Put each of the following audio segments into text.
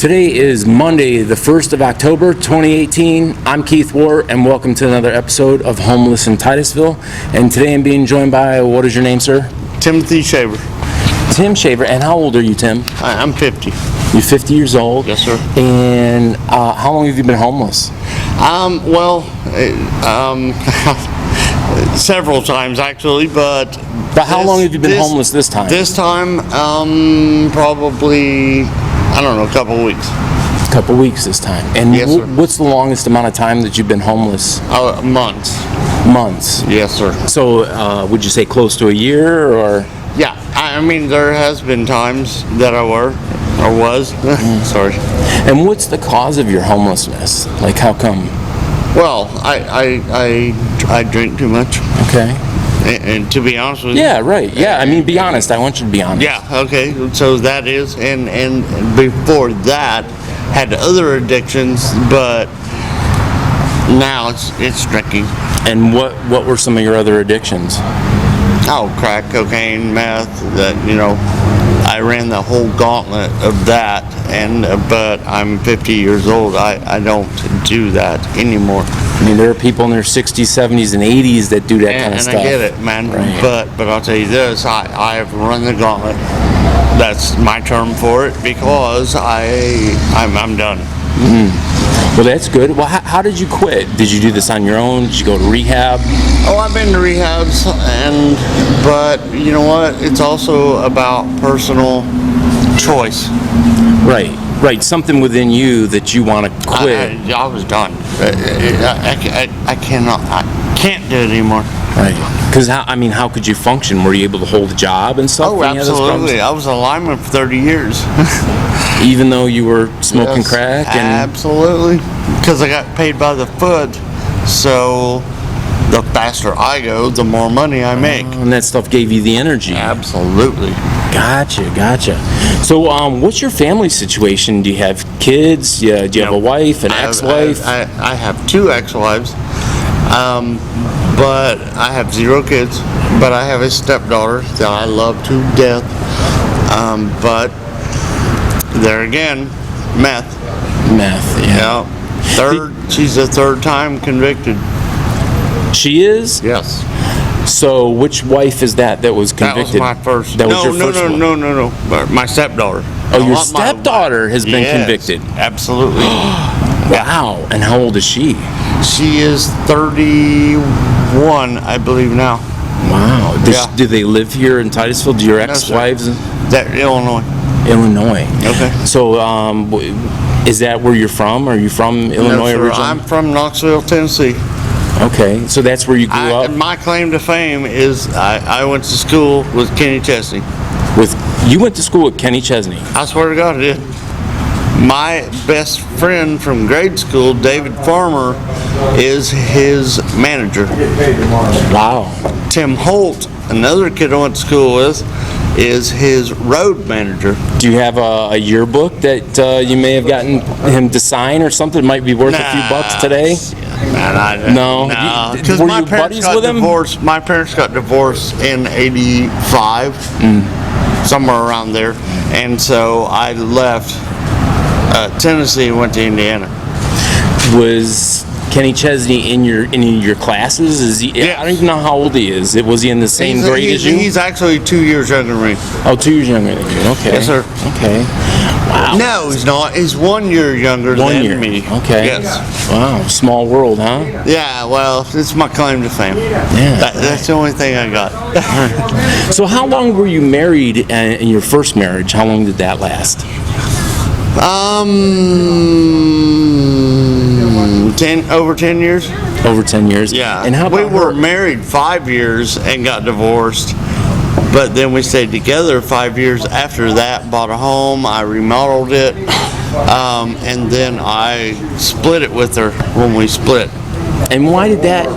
Today is Monday, the 1st of October, 2018. I'm Keith Ward, and welcome to another episode of Homeless in Titusville. And today I'm being joined by, what is your name, sir? Timothy Shaver. Tim Shaver. And how old are you, Tim? I'm 50. You're 50 years old? Yes, sir. And how long have you been homeless? Several times actually, but how long have you been homeless this time? This time, probably, I don't know, a couple of weeks. A couple weeks this time. And yes, sir. What's the longest amount of time that you've been homeless? Months. Months? Yes, sir. So would you say close to a year, or? Yeah, I mean, there has been times that I was. Sorry. And what's the cause of your homelessness? Like, how come? Well, I drink too much. Okay. And to be honest with you. Yeah, right. Yeah, I mean, be honest. I want you to be honest. Yeah, okay. So that is, and before that, had other addictions, but now it's drinking. And what were some of your other addictions? Oh, crack, cocaine, meth. That I ran the whole gauntlet of that, but I'm 50 years old. I don't do that anymore. I mean, there are people in their 60s, 70s, and 80s that do that kind of stuff. And I get it, man. Right. But I'll tell you this: I have run the gauntlet. That's my term for it, because I'm done. Mm-hmm. Well, that's good. Well, how did you quit? Did you do this on your own? Did you go to rehab? Oh, I've been to rehabs, but you know what? It's also about personal choice. Right. Something within you that you want to quit. I was done. I can't do it anymore. Right. Because how could you function? Were you able to hold a job and stuff? Oh, absolutely. I was a lineman for 30 years. Even though you were smoking crack? Absolutely. Because I got paid by the foot, so the faster I go, the more money I make. And that stuff gave you the energy. Absolutely. Gotcha. So, what's your family situation? Do you have kids? Do you have a wife, an ex-wife? I have two ex-wives, but I have 0 kids. But I have a stepdaughter that I love to death. But there again, meth. Meth, yeah. She's a third-time convicted. She is? Yes. So, which wife is that was convicted? That was my first. That was your first one? No. My stepdaughter. Oh, your stepdaughter has been convicted? Absolutely. Wow. And how old is she? She is 31, I believe now. Wow. Do they live here in Titusville? Do your ex-wives? They're Illinois. Illinois. Okay. So, is that where you're from? Are you from Illinois originally? I'm from Knoxville, Tennessee. Okay, so that's where you grew up? My claim to fame is I went to school with Kenny Chesney. You went to school with Kenny Chesney? I swear to God I did. My best friend from grade school, David Farmer, is his manager. Wow. Tim Holt, another kid I went to school with, is his road manager. Do you have a yearbook that you may have gotten him to sign or something? It might be worth a few bucks today? Man, no. Because my parents got divorced. My parents got divorced in '85, somewhere around there, and so I left Tennessee and went to Indiana. Was Kenny Chesney in your classes? Is he? Yeah. I don't even know how old he is. Was he in the same grade as you? He's actually 2 years younger than me. Oh, 2 years younger than you. Okay. Yes, sir. Okay. Wow. No, he's not. He's 1 year younger than me. Okay. Yes. Wow. Small world, huh? Yeah. Well, it's my claim to fame. Yeah. That's the only thing I got. So, how long were you married in your first marriage? How long did that last? 10 years. Over 10 years. Yeah. And how about we were married 5 years and got divorced, but then we stayed together 5 years after that. Bought a home. I remodeled it, and then I split it with her when we split. And why did that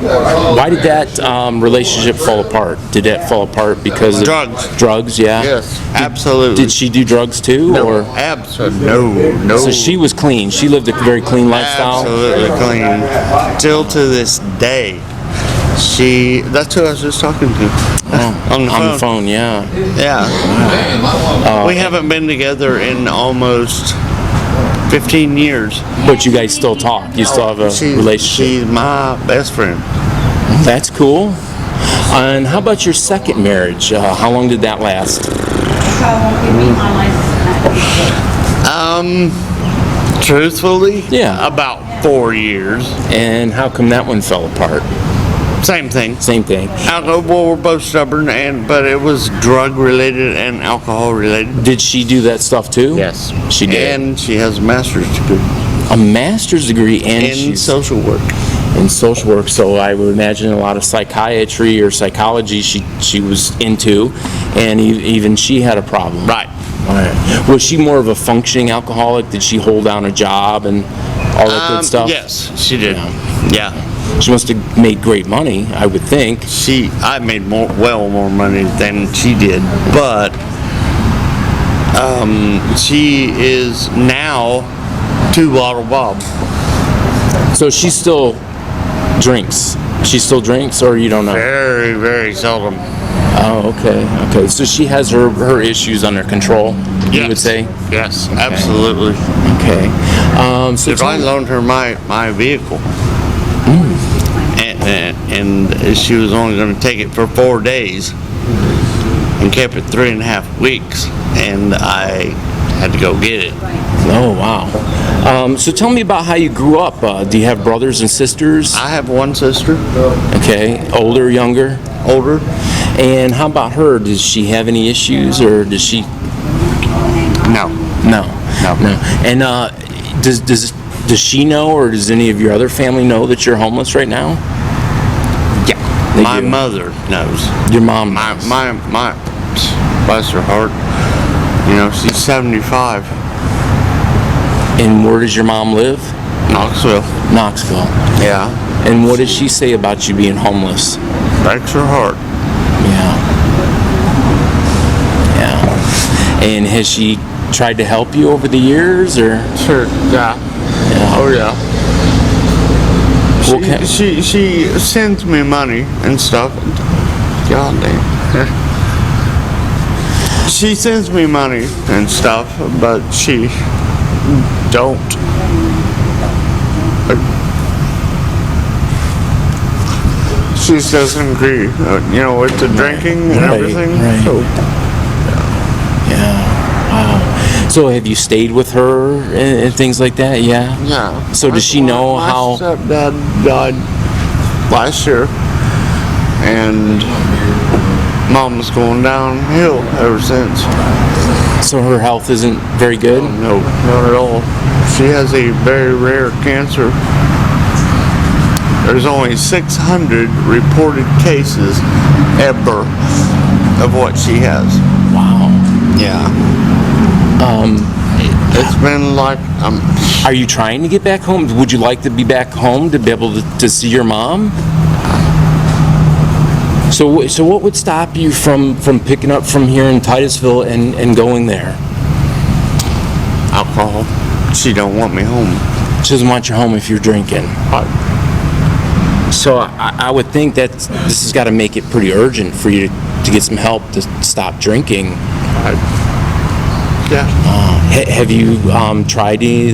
relationship fall apart? Did that fall apart because of drugs? Drugs, yeah. Yes, absolutely. Did she do drugs too? No, or? absolutely no. So she was clean. She lived a very clean lifestyle. Absolutely clean. Till to this day. That's who I was just talking to. Oh, on the phone, yeah. Yeah. We haven't been together in almost 15 years. But you guys still talk. You still have a relationship. She's my best friend. That's cool. And how about your second marriage? How long did that last? Truthfully, Yeah. about 4 years. And how come that one fell apart? Same thing. Same thing. Well, we're both stubborn, but it was drug related and alcohol related. Did she do that stuff too? Yes, She did. and she has a master's degree A master's degree and in she's social work. in social work. So I would imagine a lot of psychiatry or psychology she was into, and even she had a problem. Right. All right. Was she more of a functioning alcoholic? Did she hold down a job and all that good stuff? Yes, she did. Yeah. She must have made great money, I would think. I made more money than she did, but she is now 2 Bottle Bob. So she still drinks. She still drinks, or you don't know? Very, very seldom. Oh, okay. Okay. So she has her issues under control, you would say? Yes, absolutely. Okay. So If I loaned her my vehicle, and she was only going to take it for 4 days, and kept it 3.5 weeks, and I had to go get it. Oh, wow. So tell me about how you grew up. Do you have brothers and sisters? I have one sister, Okay. Older, younger? older. And how about her? Does she have any issues, or does she? No. No. No. No. And does she know, or does any of your other family know that you're homeless right now? Yeah. They My do. mother knows. Your mom My knows. bless her heart. You know, she's 75. And where does your mom live? Knoxville. Knoxville. Yeah. And what does she say about you being homeless? Breaks her heart. Yeah. Yeah. And has she tried to help you over the years, or? Sure. Yeah. Yeah. Oh yeah. Okay. She sends me money and stuff. God damn. She sends me money and stuff, but she don't. She doesn't agree, with the drinking and Right, everything. right. So, Yeah. Wow. So have you stayed with her and things like that? Yeah. yeah. So does she know how? My stepdad died last year, and Mom was going downhill ever since. So her health isn't very good? No, not at all. She has a very rare cancer. There's only 600 reported cases ever of what she has. Wow. Yeah. It's been like, Are you trying to get back home? Would you like to be back home to be able to see your mom? So what would stop you from picking up from here in Titusville and going there? alcohol. She don't want me home. She doesn't want you home if you're drinking. So I would think that this has got to make it pretty urgent for you to get some help to stop drinking. Yeah. Have you tried any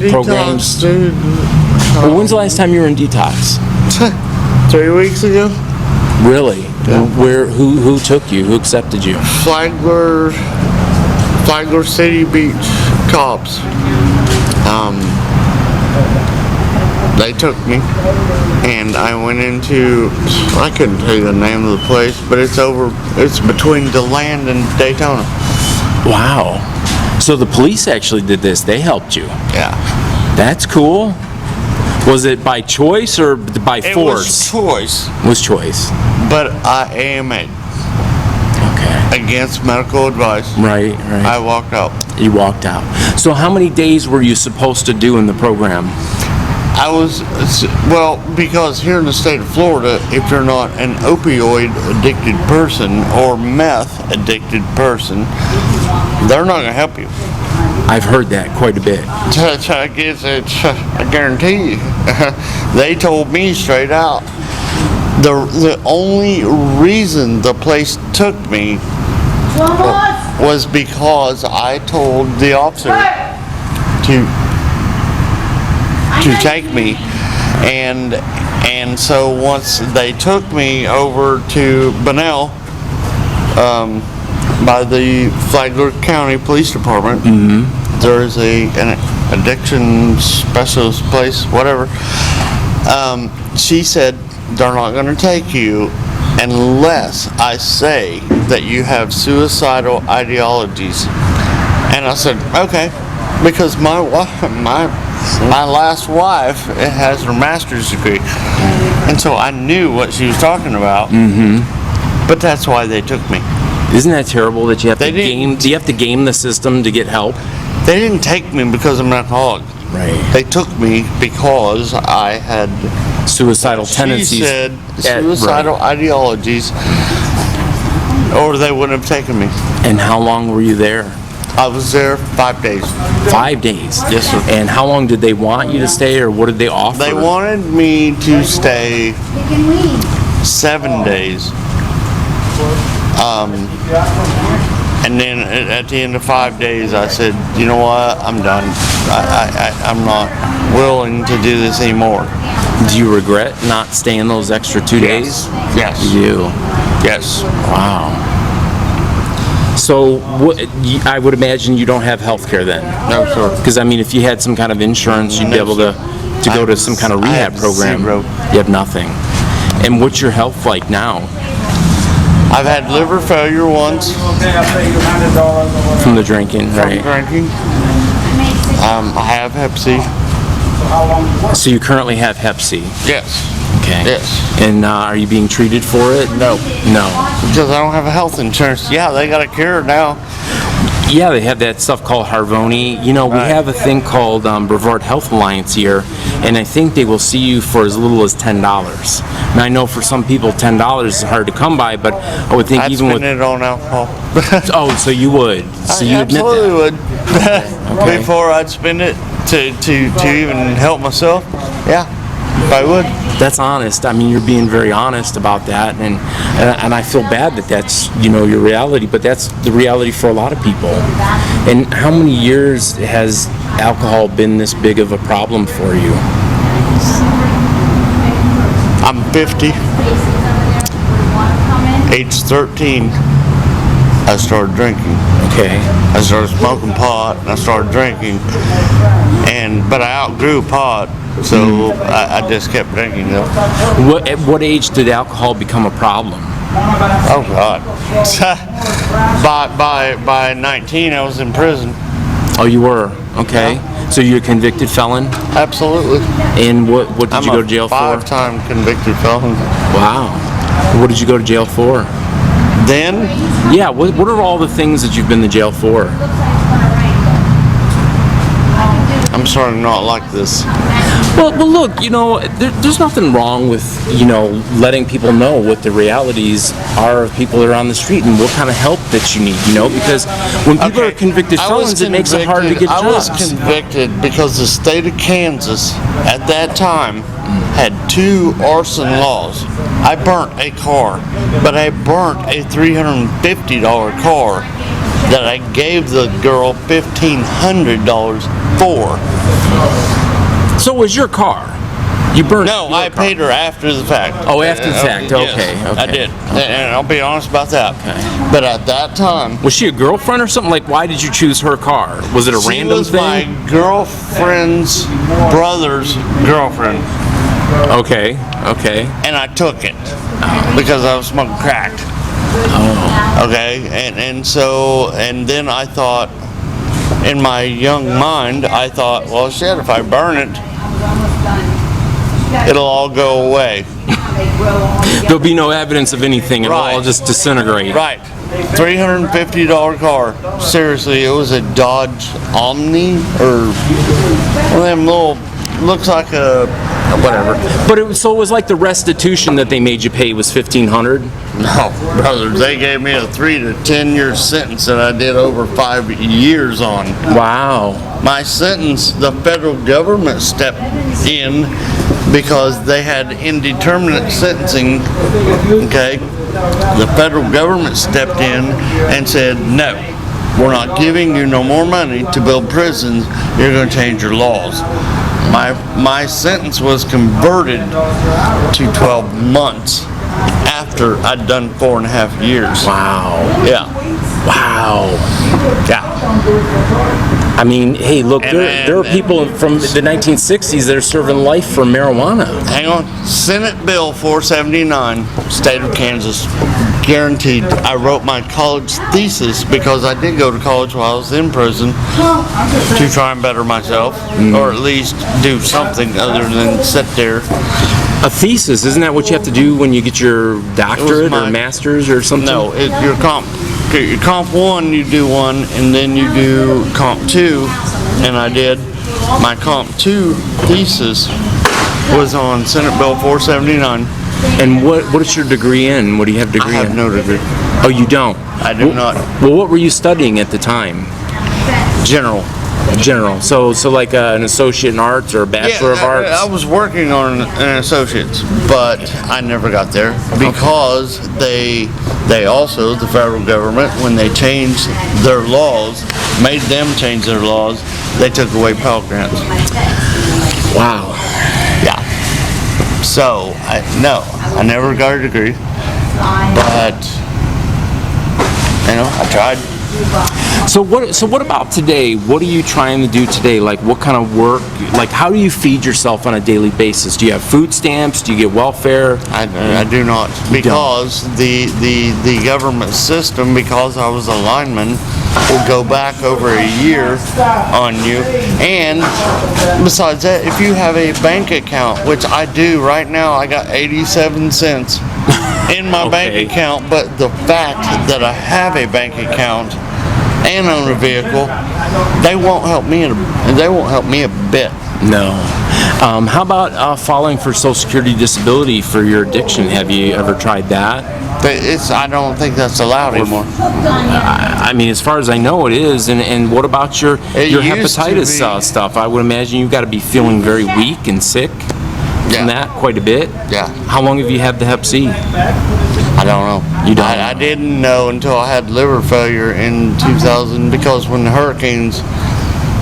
programs? Detox, dude. Well, when's the last time you were in detox? 3 weeks ago. Really? Yeah. Who took you? Who accepted you? Flagler City Beach cops. They took me, and I went into, I couldn't tell you the name of the place, but it's between DeLand and Daytona. Wow. So the police actually did this. They helped you. Yeah. That's cool. Was it by choice or by It force? was choice, It was choice. but I am Okay. against medical advice. Right. I walked out. You walked out. So how many days were you supposed to do in the program? I was, because here in the state of Florida, if you're not an opioid addicted person or meth addicted person, they're not going to help you. I've heard that quite a bit. I guarantee you. They told me straight out. The only reason the place took me was because I told the officer to take me, and so once they took me over to Bunnell, by the Flagler County Police Department, there's an addiction specialist place, whatever. She said, they're not going to take you unless I say that you have suicidal ideologies. And I said, okay, because my last wife has her master's degree, and so I knew what she was talking about. But that's why they took me. Isn't that terrible that you have to game? Do you have to game the system to get help? They didn't take me because I'm an alcoholic. Right. They took me because I had Suicidal tendencies. She said suicidal ideologies, or they wouldn't have taken me. And how long were you there? I was there 5 days. 5 days? Yes, sir. And how long did they want you to stay, or what did they offer? They wanted me to stay 7 days. And then at the end of 5 days, I said, you know what, I'm done. I'm not willing to do this anymore. Do you regret not staying those extra 2 days? Yes. You do? Yes. Wow. So I would imagine you don't have health care then? No, sir. Because, I mean, if you had some kind of insurance, you'd be able to go to some kind of rehab program. Zero. You have nothing. And what's your health like now? I've had liver failure once. From the drinking, right? From drinking. I have Hep C. So you currently have Hep C? Yes. Okay. Yes. And are you being treated for it? No. No. Because I don't have a health insurance. Yeah, they got a cure now. Yeah, they have that stuff called Harvoni. You know, we have a thing called Brevard Health Alliance here, and I think they will see you for as little as $10. And I know for some people $10 is hard to come by, but I would think I'd even spend with it on alcohol. oh, so you would? So you admit absolutely that? would. Okay. Before I'd spend it to even help myself. Yeah, I would. That's honest. I mean, you're being very honest about that, and I feel bad that that's your reality, but that's the reality for a lot of people. And how many years has alcohol been this big of a problem for you? I'm 50. Age 13, I started drinking. Okay. I started smoking pot, and I started drinking, but I outgrew pot, so I just kept drinking though. At what age did alcohol become a problem? Oh God! by 19, I was in prison. Oh, you were? Okay. Yeah. So you're a convicted felon? Absolutely. And what did you go to jail for? I'm a 5-time convicted felon. Wow. What did you go to jail for? Then? Yeah, what are all the things that you've been to jail for? I'm starting to not like this. Well, look, there's nothing wrong with, letting people know what the realities are of people that are on the street and what kind of help that you need, because when people are convicted felons, it makes it hard to get jobs. I was convicted because the state of Kansas at that time had 2 arson laws. I burnt a car, but I burnt a $350 car that I gave the girl $1,500 for. So it was your car? You burned? No, I paid her after the fact. Oh, after the fact. Yes, Okay. I did, and I'll be honest about that. Okay. But at that time, was she a girlfriend or something? Like, why did you choose her car? Was it a random thing? She was my girlfriend's brother's girlfriend. Okay. And I took it because I was smoking crack. Oh. Okay, and then I thought, in my young mind, I thought, well, shit, if I burn it, it'll all go away. There'll be no evidence of anything. It'll Right. all just disintegrate. Right. $350 car. Seriously, it was a Dodge Omni, or one of them little, looks like a whatever. But it was like the restitution that they made you pay was $1,500. No, brother, they gave me a 3 to 10 year sentence that I did over 5 years on. Wow. My sentence, the federal government stepped in because they had indeterminate sentencing. Okay, the federal government stepped in and said, no, we're not giving you no more money to build prisons. You're going to change your laws. My sentence was converted to 12 months after I'd done 4.5 years. Wow. Yeah. Wow. Yeah. I mean, hey, look, there are people from the 1960s that are serving life for marijuana. Hang on. Senate Bill 479, State of Kansas, guaranteed. I wrote my college thesis because I did go to college while I was in prison to try and better myself, or at least do something other than sit there. A thesis, isn't that what you have to do when you get your doctorate or master's or something? No, your comp 1, you do one, and then you do comp 2, and I did. My comp 2 thesis was on Senate Bill 479. And what is your degree in? What do you have a degree in? I have no degree. Oh, you don't? I do not. Well, what were you studying at the time? General. So like an associate in arts or a bachelor of arts? I was working on an associate's, but I never got there because they also, the federal government, when they changed their laws, made them change their laws, they took away Pell Grants. Wow. Yeah. So, I never got a degree, but, I tried. So what about today? What are you trying to do today? Like, what kind of work? Like, how do you feed yourself on a daily basis? Do you have food stamps? Do you get welfare? I do not, because the government system, because I was a lineman, will go back over a year on you. And besides that, if you have a bank account, which I do right now, I got 87 cents in my bank account, but the fact that I have a bank account and own a vehicle, they won't help me a bit. No. How about filing for Social Security disability for your addiction? Have you ever tried that? I don't think that's allowed anymore. I mean, as far as I know, it is. And what about your hepatitis stuff? I would imagine you've got to be feeling very weak and sick from that quite a bit. Yeah. How long have you had the Hep C? I don't know. You don't? I didn't know until I had liver failure in 2000, because when the hurricanes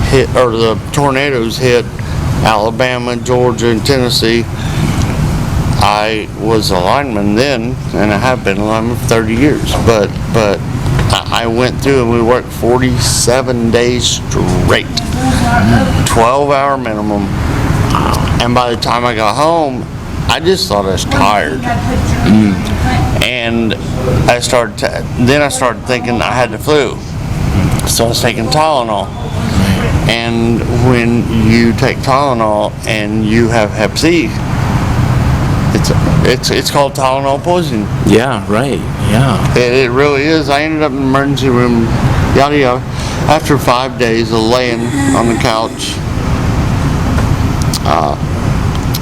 hit, or the tornadoes hit Alabama, Georgia, and Tennessee, I was a lineman then, and I have been a lineman for 30 years. But I went through and we worked 47 days straight, 12-hour minimum. And by the time I got home, I just thought I was tired. And I started thinking I had the flu. So I was taking Tylenol. And when you take Tylenol and you have Hep C, it's called Tylenol poisoning. Yeah, right. Yeah. It really is. I ended up in the emergency room, yada yada. After 5 days of laying on the couch,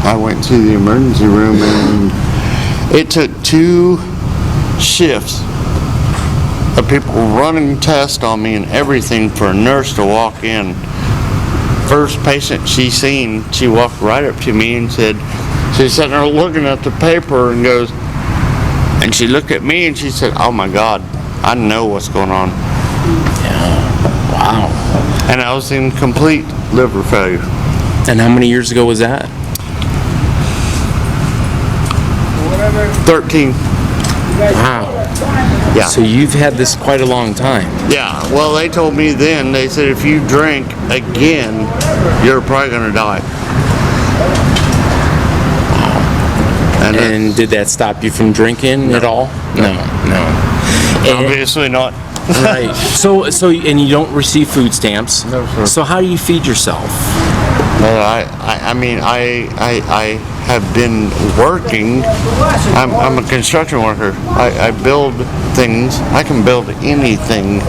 I went to the emergency room, and it took 2 shifts of people running tests on me and everything for a nurse to walk in. First patient she seen, she walked right up to me and said, she's sitting there looking at the paper and goes, and she looked at me and she said, "Oh my God, I know what's going on." Yeah. Wow. And I was in complete liver failure. And how many years ago was that? 13. Wow. Yeah. So you've had this quite a long time. Yeah. Well, they told me then, they said, if you drink again, you're probably going to die. And did that stop you from drinking at all? No. Obviously not. Right. So, and you don't receive food stamps. No, sir. So how do you feed yourself? I mean, I have been working. I'm a construction worker. I build things. I can build anything.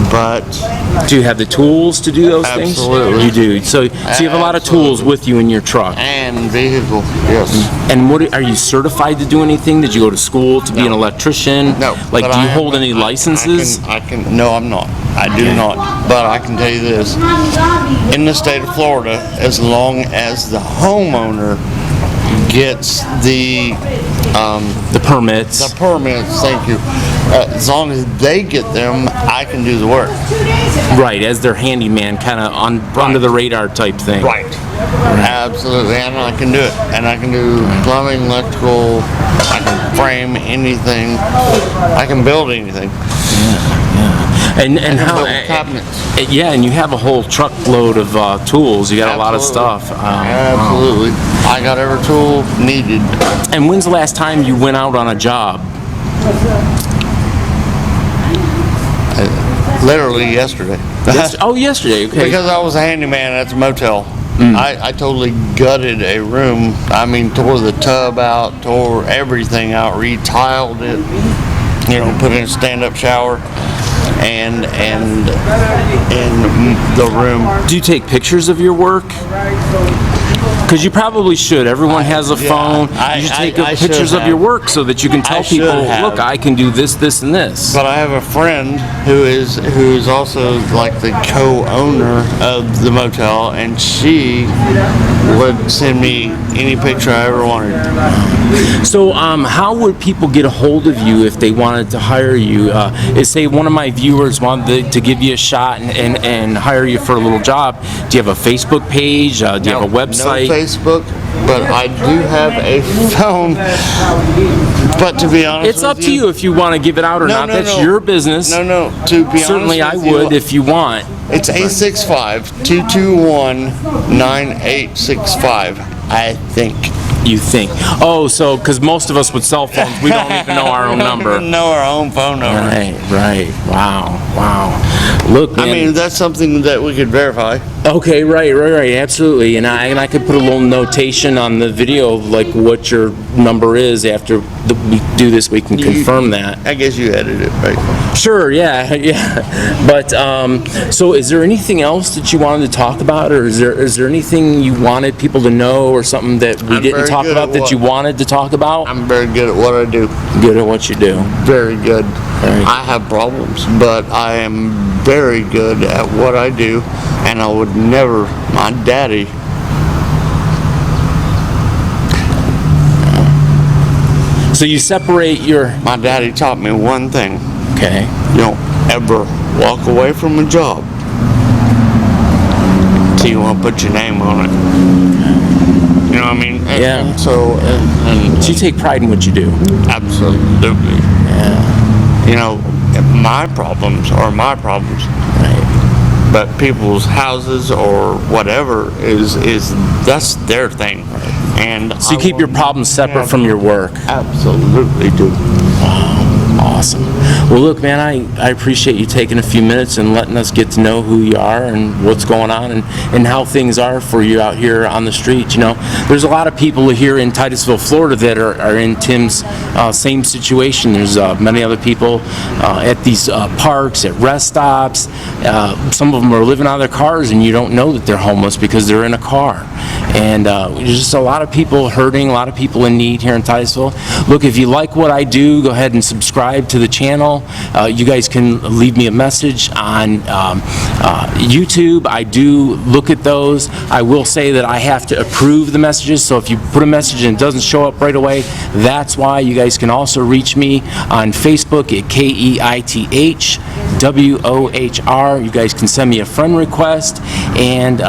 But do you have the tools to do those things? Absolutely. You do. So you have a lot of tools with you in your truck. And vehicle, yes. And what are you certified to do anything? Did you go to school to be an electrician? No. Like, do you hold any licenses? No, I'm not. I do not. But I can tell you this. In the state of Florida, as long as the homeowner gets the permits. thank you. As long as they get them, I can do the work. Right, as their handyman, kind of under the radar type thing. Right. Absolutely, and I can do it. And I can do plumbing, electrical, I can frame anything. I can build anything. And how? Build cabinets. Yeah, and you have a whole truckload of tools. You got a lot of stuff. Absolutely. I got every tool needed. And when's the last time you went out on a job? Literally yesterday. Yesterday. Okay. Because I was a handyman at the motel. I totally gutted a room. I mean, tore the tub out, tore everything out, retiled it, put in a stand-up shower, and the room. Do you take pictures of your work? Because you probably should. Everyone has a phone. You should take pictures of your work so that you can tell people, look, I can do this, this, and this. But I have a friend who is also like the co-owner of the motel, and she would send me any picture I ever wanted. So, how would people get a hold of you if they wanted to hire you? Say one of my viewers wanted to give you a shot and hire you for a little job. Do you have a Facebook page? Do you have a website? No Facebook, but I do have a phone. But to be honest, it's up to you if you want to give it out or not. That's your business. No. To be honest, certainly I would if you want. It's 865-221-9865. I think. You think? Oh, so because most of us with cell phones, we don't even know our own number. We don't even know our own phone number. Right. Wow. Look, man. I mean, that's something that we could verify. Okay, right, absolutely. And I could put a little notation on the video of like what your number is after we do this. We can confirm that. I guess you edit it, right? Sure, yeah. But so, is there anything else that you wanted to talk about, or is there anything you wanted people to know, or something that we didn't talk about that you wanted to talk about? I'm very good at what I do. Good at what you do. Very good. I have problems, but I am very good at what I do, and I would never. My daddy. So you separate your. My daddy taught me one thing. Okay. You don't ever walk away from a job until you want to put your name on it. You know what I mean? Yeah. So you take pride in what you do. Absolutely. Yeah. My problems are my problems. Right. But people's houses or whatever is that's their thing. Right. And so you keep your problems separate from your work. Absolutely do. Awesome. Well, look, man, I appreciate you taking a few minutes and letting us get to know who you are and what's going on and how things are for you out here on the street. There's a lot of people here in Titusville, Florida that are in Tim's same situation. There's many other people at these parks, at rest stops. Some of them are living out of their cars and you don't know that they're homeless because they're in a car. And there's just a lot of people hurting, a lot of people in need here in Titusville. Look, if you like what I do, go ahead and subscribe to the channel. You guys can leave me a message on YouTube. I do look at those. I will say that I have to approve the messages, so if you put a message and it doesn't show up right away, that's why. You guys can also reach me on Facebook at KEITHWOHR. You guys can send me a friend request, and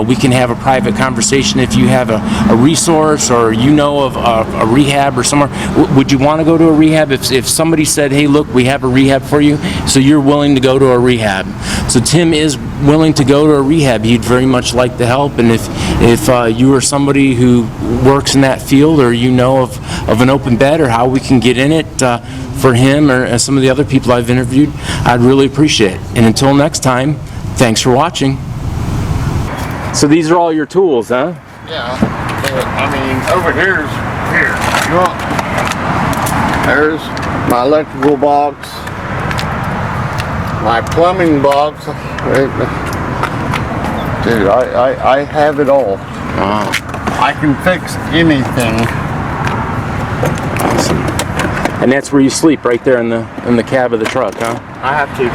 we can have a private conversation if you have a resource or of a rehab or somewhere. Would you want to go to a rehab if somebody said, hey, look, we have a rehab for you, so you're willing to go to a rehab? So Tim is willing to go to a rehab. He'd very much like the help, and if you are somebody who works in that field, or of an open bed or how we can get in it for him or some of the other people I've interviewed, I'd really appreciate it. And until next time, thanks for watching. So these are all your tools, huh? Yeah, over here. There's my electrical box, my plumbing box. Dude, I have it all. I can fix anything. Awesome. And that's where you sleep, right there in the cab of the truck, huh? I have to.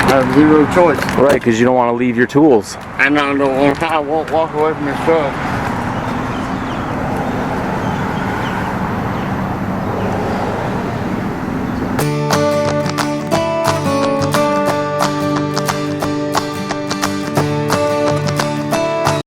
I have zero choice. Right, because you don't want to leave your tools. And I won't walk away from this truck.